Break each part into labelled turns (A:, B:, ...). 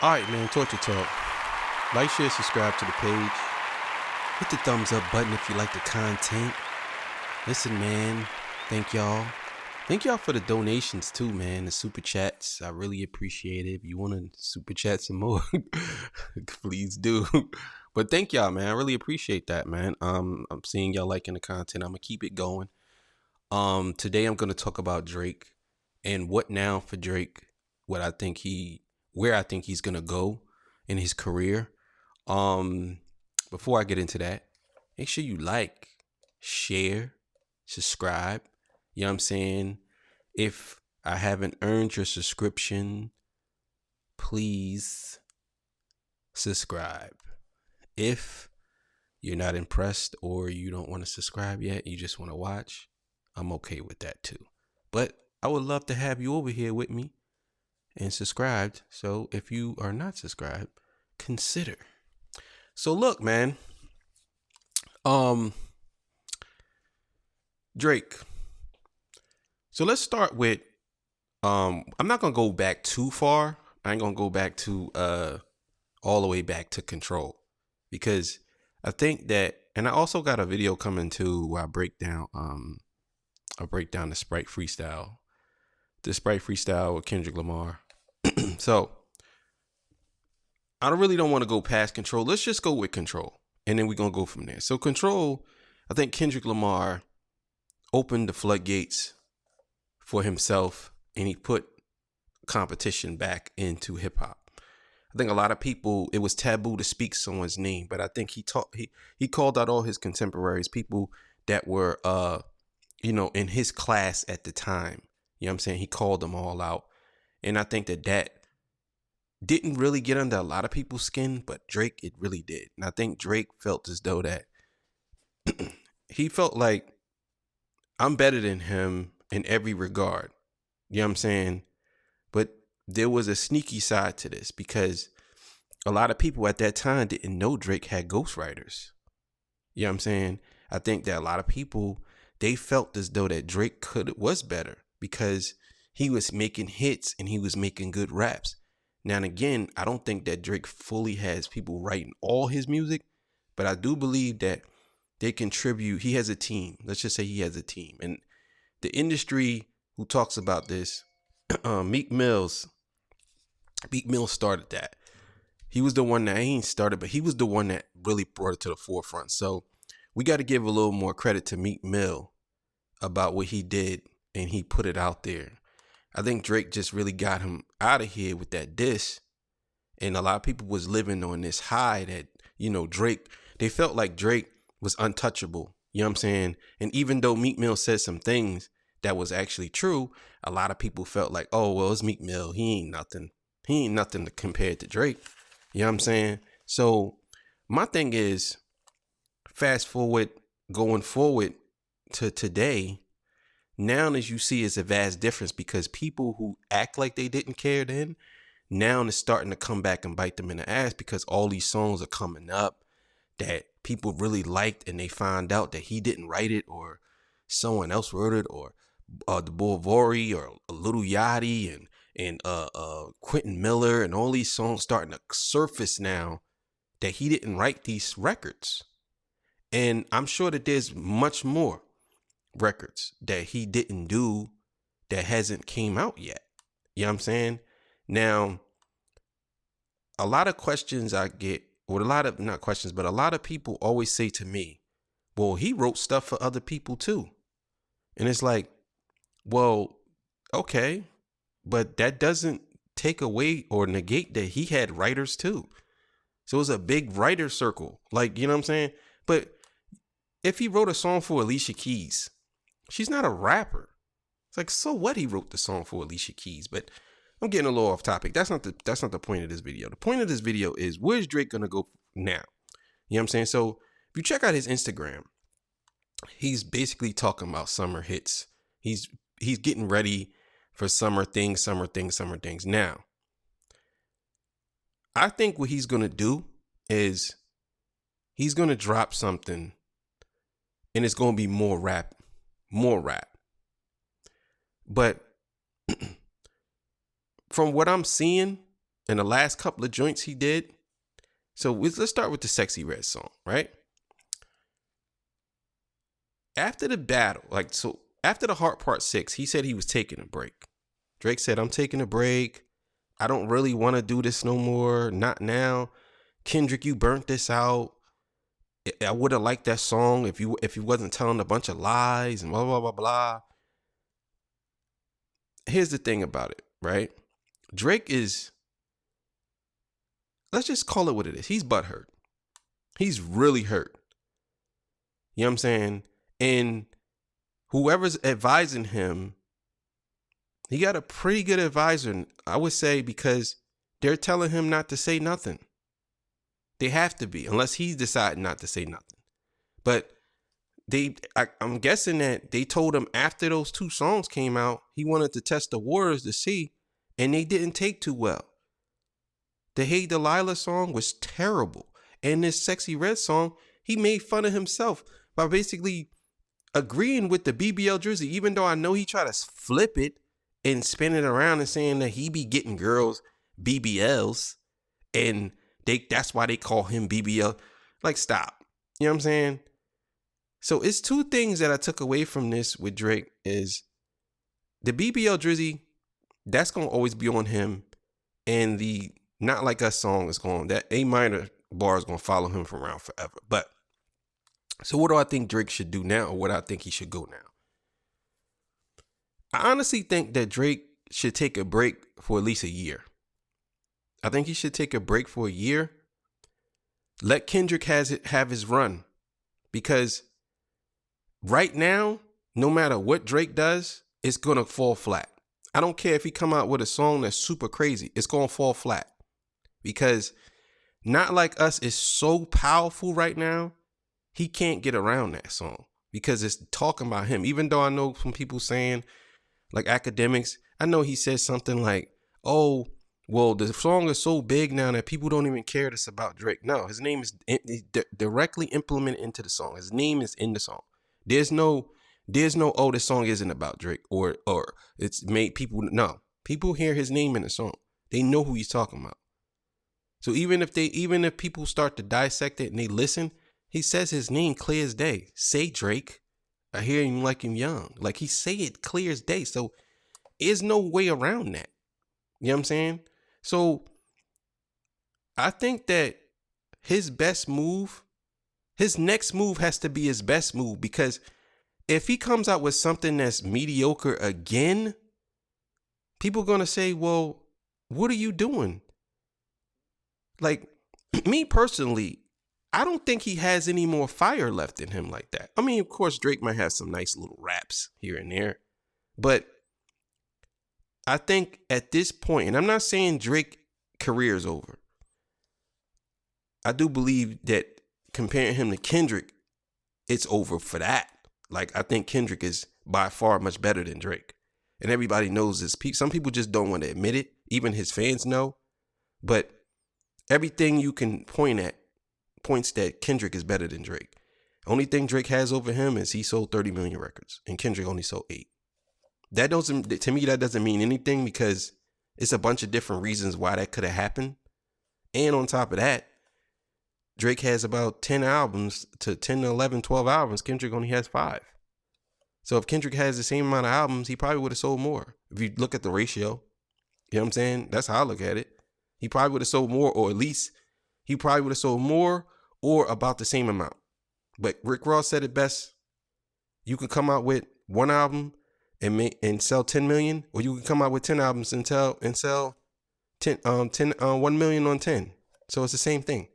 A: All right, man, Torture Talk. Like, share, subscribe to the page. Hit the thumbs up button if you like the content. Listen, man, thank y'all. Thank y'all for the donations too, man. The super chats, I really appreciate it. If you want to super chat some more, please do. But thank y'all, man. I really appreciate that, man. I'm seeing y'all liking the content. I'm gonna keep it going. Today I'm gonna talk about Drake and what now for Drake. Where I think he's gonna go in his career. Before I get into that, make sure you like, share, subscribe. You know what I'm saying? If I haven't earned your subscription, please subscribe. If you're not impressed or you don't want to subscribe yet, you just want to watch, I'm okay with that too. But I would love to have you over here with me and subscribed. So if you are not subscribed, consider. So look, man. Drake. So let's start with I'm not gonna go back too far. I ain't gonna go back to all the way back to Control, because I think that, and I also got a video coming too where I break down the Sprite freestyle. The Sprite freestyle with Kendrick Lamar. So I really don't want to go past Control. Let's just go with Control, and then we're gonna go from there. So Control, I think Kendrick Lamar opened the floodgates for himself, and he put competition back into hip hop. I think a lot of people, it was taboo to speak someone's name, but I think he called out all his contemporaries, people that were in his class at the time. You know what I'm saying? He called them all out. And I think that didn't really get under a lot of people's skin, but Drake, it really did. And I think Drake felt as though that he felt like, I'm better than him in every regard. You know what I'm saying? But there was a sneaky side to this, because a lot of people at that time didn't know Drake had ghostwriters. You know what I'm saying? I think that a lot of people, they felt as though that Drake was better because he was making hits and he was making good raps. Now and again, I don't think that Drake fully has people writing all his music, but I do believe that they contribute. He has a team. Let's just say he has a team. And the industry who talks about this, Meek Mills started that. He was the one that ain't started, but he was the one that really brought it to the forefront. So we got to give a little more credit to Meek Mill about what he did, and he put it out there. I think Drake just really got him out of here with that diss. And a lot of people was living on this high that, Drake, they felt like Drake was untouchable. You know what I'm saying? And even though Meek Mill said some things that was actually true, a lot of people felt like, oh, well, it's Meek Mill. He ain't nothing. He ain't nothing to compare to Drake. You know what I'm saying? So my thing is, fast forward, going forward to today, now as you see, is a vast difference, because people who act like they didn't care then, now it's starting to come back and bite them in the ass, because all these songs are coming up that people really liked, and they found out that he didn't write it, or someone else wrote it, or the Bulvori, or Little Yachty, and Quentin Miller, and all these songs starting to surface now that he didn't write these records. And I'm sure that there's much more records that he didn't do that hasn't came out yet. You know what I'm saying? Now, a lot of questions I get, or a lot of, not questions, but a lot of people always say to me, well, he wrote stuff for other people too. And it's like, well, okay, but that doesn't take away or negate that he had writers too. So it was a big writer circle. Like, you know what I'm saying? But if he wrote a song for Alicia Keys, she's not a rapper. It's like, so what, he wrote the song for Alicia Keys? But I'm getting a little off topic. That's not the point of this video. The point of this video is, where's Drake gonna go now? You know what I'm saying? So if you check out his Instagram, he's basically talking about summer hits. He's getting ready for summer things. Now, I think what he's gonna do is he's gonna drop something, and it's gonna be more rap. But from what I'm seeing, in the last couple of joints he did. So let's start with the Sexy Red song, right? After the battle, after the Heart Part 6, he said he was taking a break. Drake said, I'm taking a break. I don't really want to do this no more. Not now. Kendrick, you burnt this out. I would have liked that song if you wasn't telling a bunch of lies and blah, blah, blah, blah. Here's the thing about it, right? Drake is, let's just call it what it is. He's butthurt. He's really hurt. You know what I'm saying? And whoever's advising him, he got a pretty good advisor, I would say, because they're telling him not to say nothing. They have to be, unless he decides not to say nothing. But I'm guessing that they told him after those 2 songs came out, he wanted to test the waters to see, and they didn't take too well. The Hey Delilah song was terrible. And this Sexy Red song, he made fun of himself by basically agreeing with the BBL Drizzy, even though I know he tried to flip it and spin it around and saying that he be getting girls BBLs and that's why they call him BBL. Like, stop. You know what I'm saying? So it's 2 things that I took away from this with Drake is the BBL Drizzy, that's going to always be on him. And the Not Like Us song is going, that A minor bar is going to follow him around forever. But so what do I think Drake should do now, or what I think he should go now? I honestly think that Drake should take a break for at least a year. I think he should take a break for a year. Let Kendrick have his run. Because right now, no matter what Drake does, it's going to fall flat. I don't care if he come out with a song that's super crazy. It's going to fall flat. Because Not Like Us is so powerful right now, he can't get around that song. Because it's talking about him. Even though I know some people saying, like academics, I know he says something like, oh, well, the song is so big now that people don't even care this about Drake. No, his name is directly implemented into the song. His name is in the song. There's no, oh, this song isn't about Drake or it's made people, no. People hear his name in the song. They know who he's talking about. So even if people start to dissect it and they listen, he says his name clear as day. Say Drake. I hear him like him young. Like he say it clear as day. So there's no way around that. You know what I'm saying? So I think that his best move, his next move has to be his best move, because if he comes out with something that's mediocre again, people are going to say, well, what are you doing? Like me personally, I don't think he has any more fire left in him like that. I mean, of course, Drake might have some nice little raps here and there, but I think at this point, and I'm not saying Drake career is over. I do believe that comparing him to Kendrick, it's over for that. Like, I think Kendrick is by far much better than Drake. And everybody knows this. Some people just don't want to admit it. Even his fans know. But everything you can point at points that Kendrick is better than Drake. Only thing Drake has over him is he sold 30 million records and Kendrick only sold 8. That doesn't mean anything, because it's a bunch of different reasons why that could have happened. And on top of that, Drake has about 10 albums to 10 to 11, 12 albums. Kendrick only has 5. So if Kendrick has the same amount of albums, he probably would have sold more. If you look at the ratio, you know what I'm saying? That's how I look at it. He probably would have sold more, or at least he probably would have sold more or about the same amount. But Rick Ross said it best. You can come out with one album and sell 10 million, or you can come out with 10 albums and sell 1 million on 10. So it's the same thing.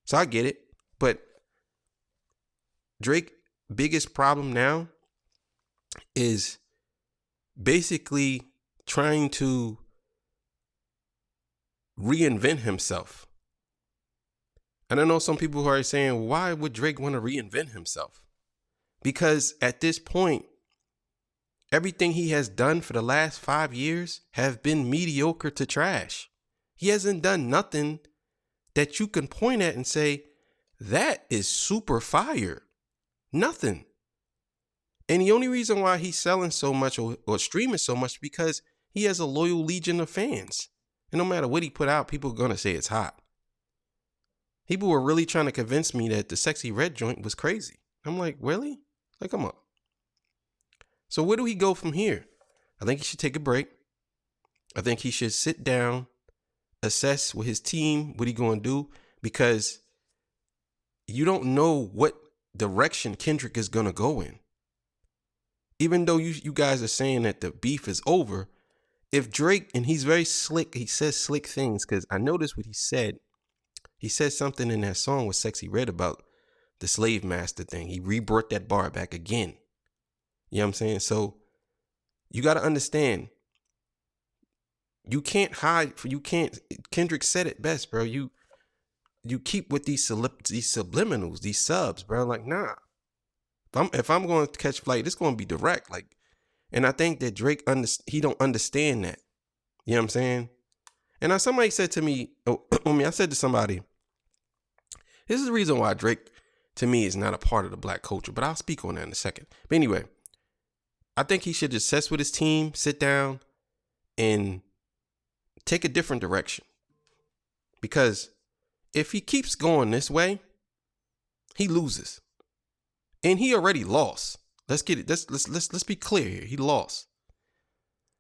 A: So I get it. But Drake's biggest problem now is basically trying to reinvent himself. And I know some people who are saying, why would Drake want to reinvent himself? Because at this point, everything he has done for the last 5 years have been mediocre to trash. He hasn't done nothing that you can point at and say, that is super fire. Nothing. And the only reason why he's selling so much or streaming so much, because he has a loyal legion of fans. And no matter what he put out, people are going to say it's hot. People were really trying to convince me that the Sexy Red joint was crazy. I'm like, really? Like, come on. So where do we go from here? I think he should take a break. I think he should sit down, assess with his team what he going to do, because you don't know what direction Kendrick is going to go in. Even though you guys are saying that the beef is over, if Drake, and he's very slick, he says slick things, because I noticed what he said. He said something in that song with Sexy Red about the slave master thing. He rebrought that bar back again. You know what I'm saying? So you got to understand, you can't hide, Kendrick said it best, bro. You keep with these subliminals, these subs, bro. Like, nah. If I'm going to catch flight, it's going to be direct. Like, and I think that Drake, he don't understand that. You know what I'm saying? And somebody said to me, I said to somebody, this is the reason why Drake, to me, is not a part of the black culture, but I'll speak on that in a second. But anyway, I think he should assess with his team, sit down, and take a different direction. Because if he keeps going this way, he loses. And he already lost. Let's get it. Let's be clear here. He lost.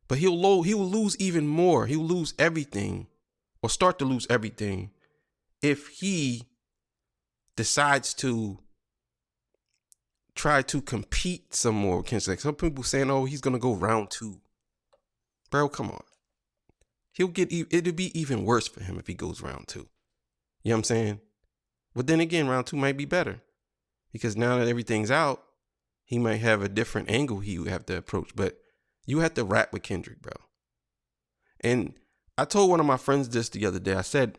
A: But he will lose even more. He will lose everything, or start to lose everything, if he decides to try to compete some more. Like some people saying, oh, he's gonna go round 2. Bro, come on. It'll be even worse for him if he goes round 2. You know what I'm saying? But then again, round 2 might be better, because now that everything's out, he might have a different angle he would have to approach. But you have to rap with Kendrick, bro. And I told one of my friends this the other day. I said,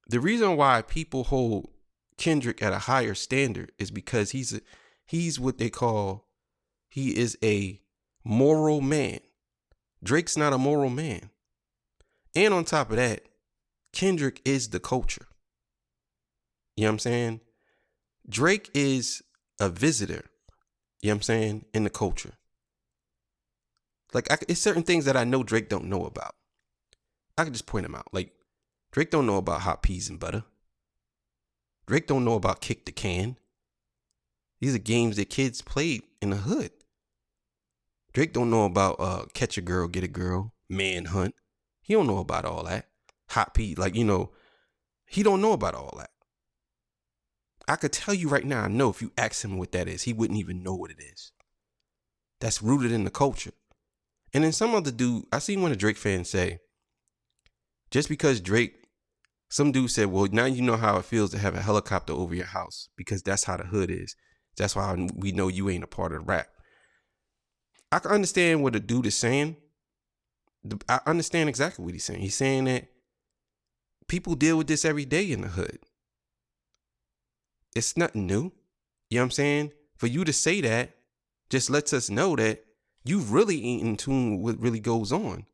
A: the reason why people hold Kendrick at a higher standard is because he's what they call, he is a moral man. Drake's not a moral man. And on top of that, Kendrick is the culture. You know what I'm saying? Drake is a visitor, you know what I'm saying, in the culture. Like, it's certain things that I know Drake don't know about. I can just point them out. Like, Drake don't know about hot peas and butter. Drake don't know about kick the can. These are games that kids played in the hood. Drake don't know about catch a girl, get a girl, manhunt. He don't know about all that. Hot pea, like, you know, he don't know about all that. I could tell you right now, I know if you ask him what that is, he wouldn't even know what it is. That's rooted in the culture. And then some other dude, I seen one of Drake fans say, just because Drake, some dude said, well, now you know how it feels to have a helicopter over your house, because that's how the hood is. That's why we know you ain't a part of the rap. I can understand what the dude is saying. I understand exactly what he's saying. He's saying that people deal with this every day in the hood. It's nothing new. You know what I'm saying? For you to say that just lets us know that you really ain't in tune with what really goes on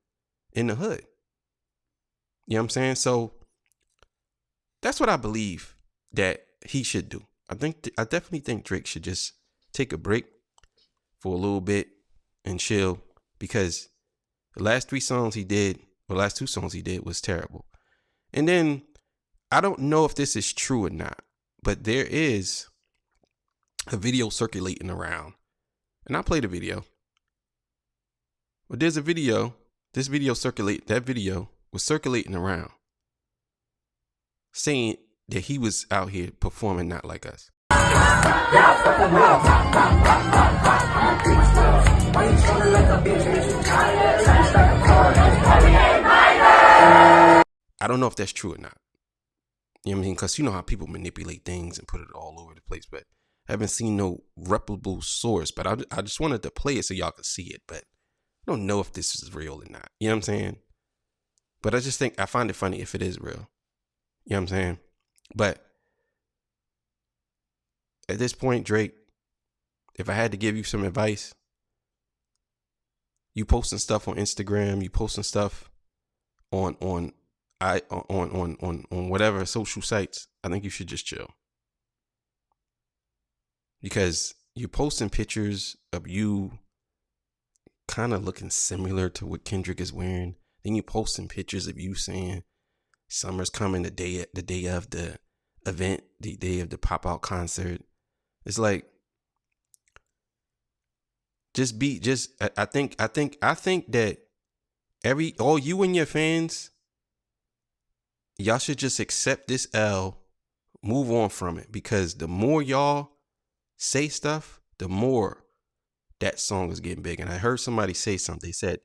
A: in the hood. You know what I'm saying? So that's what I believe that he should do. I definitely think Drake should just take a break for a little bit and chill, because the last 2 songs he did was terrible. And then I don't know if this is true or not, but there is a video circulating around, and I played a video. But there's a video. That video was circulating around, saying that he was out here performing Not Like Us. I don't know if that's true or not. You know what I mean? Because you know how people manipulate things and put it all over the place. But I haven't seen no reputable source. But I just wanted to play it so y'all could see it. But I don't know if this is real or not. You know what I'm saying? But I find it funny if it is real. You know what I'm saying? But at this point, Drake, if I had to give you some advice, you posting stuff on Instagram, you posting stuff on whatever social sites, I think you should just chill. Because you're posting pictures of you kind of looking similar to what Kendrick is wearing. Then you posting pictures of you saying summer's coming the day of the event, the day of the pop out concert. It's like, I think that all you and your fans, y'all should just accept this L, move on from it, because the more y'all say stuff, the more that song is getting big. And I heard somebody say something. They said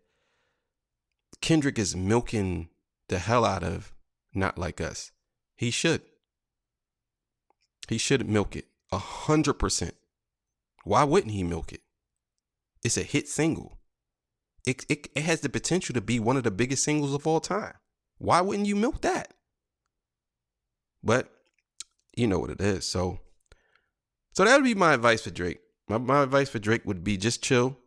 A: Kendrick is milking the hell out of Not Like Us. He should milk it 100%. Why wouldn't he milk it? It's a hit single. It has the potential to be one of the biggest singles of all time. Why wouldn't you milk that? But you know what it is. So that would be my advice for Drake. My advice for Drake would be just chill.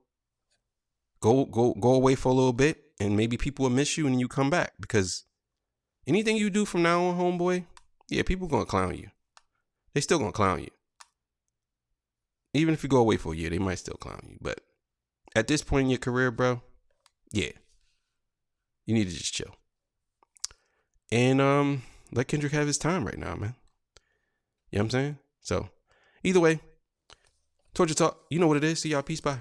A: Go away for a little bit, and maybe people will miss you and you come back. Because anything you do from now on, homeboy, yeah, people gonna clown you. They still gonna clown you. Even if you go away for a year, they might still clown you. But at this point in your career, bro, yeah, you need to just chill. And let Kendrick have his time right now, man. You know what I'm saying? So either way, Torture Talk, you know what it is. See y'all. Peace. Bye.